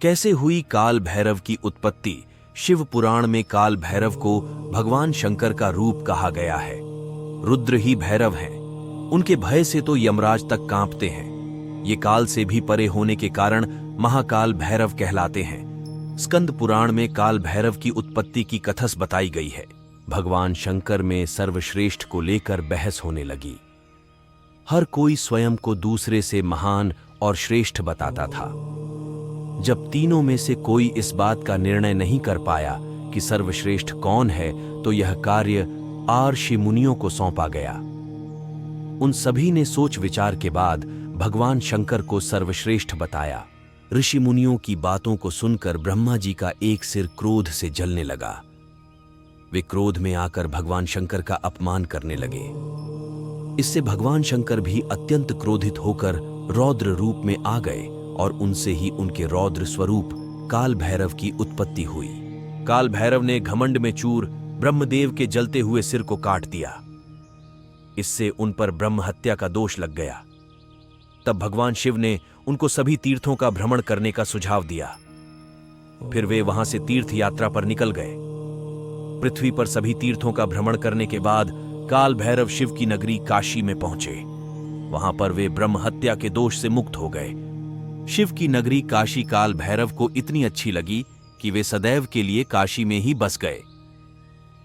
कैसे हुई काल भैरव की उत्पत्ति? शिव पुराण में काल भैरव को भगवान शंकर का रूप कहा गया है। रुद्र ही भैरव हैं। उनके भय से तो यमराज तक कांपते हैं। ये काल से भी परे होने के कारण महाकाल भैरव कहलाते हैं। स्कंद पुराण में काल भैरव की उत्पत्ति की कथस बताई गई है। भगवान शंकर में सर्वश्रेष्ठ को लेकर बहस होने लगी। हर कोई स्वयं को दूसरे से महान और श्रेष्ठ बताता था। जब तीनों में से कोई इस बात का निर्णय नहीं कर पाया कि सर्वश्रेष्ठ कौन है, तो यह कार्य ऋषि मुनियों को सौंपा गया। उन सभी ने सोच विचार के बाद भगवान शंकर को सर्वश्रेष्ठ बताया। ऋषि मुनियों की बातों को सुनकर ब्रह्मा जी का एक सिर क्रोध से जलने लगा। वे क्रोध में आकर भगवान शंकर का अपमान करने लगे। इससे भगवान शंकर भी अत्यंत क्रोधित होकर रौद्र रूप में आ गए और उनसे ही उनके रौद्र स्वरूप काल भैरव की उत्पत्ति हुई। काल भैरव ने घमंड में चूर ब्रह्मदेव के जलते हुए सिर को काट दिया। इससे उन पर ब्रह्म हत्या का दोष लग गया। तब भगवान शिव ने उनको सभी तीर्थों का भ्रमण करने का सुझाव दिया। फिर वे वहां से तीर्थ यात्रा पर निकल गए। पृथ्वी पर सभी तीर्थों का भ्रमण करने के बाद काल भैरव शिव की नगरी काशी में पहुंचे। वहां पर वे ब्रह्म हत्या के दोष से मुक्त हो गए। शिव की नगरी काशी काल भैरव को इतनी अच्छी लगी कि वे सदैव के लिए काशी में ही बस गए।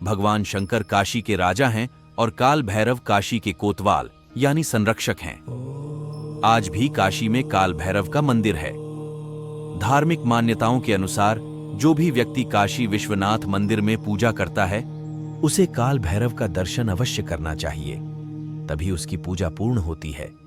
भगवान शंकर काशी के राजा हैं और काल भैरव काशी के कोतवाल यानी संरक्षक हैं। आज भी काशी में काल भैरव का मंदिर है। धार्मिक मान्यताओं के अनुसार जो भी व्यक्ति काशी विश्वनाथ मंदिर में पूजा करता है, उसे काल भैरव का दर्शन अवश्य करना चाहिए, तभी उसकी पूजा पूर्ण होती है।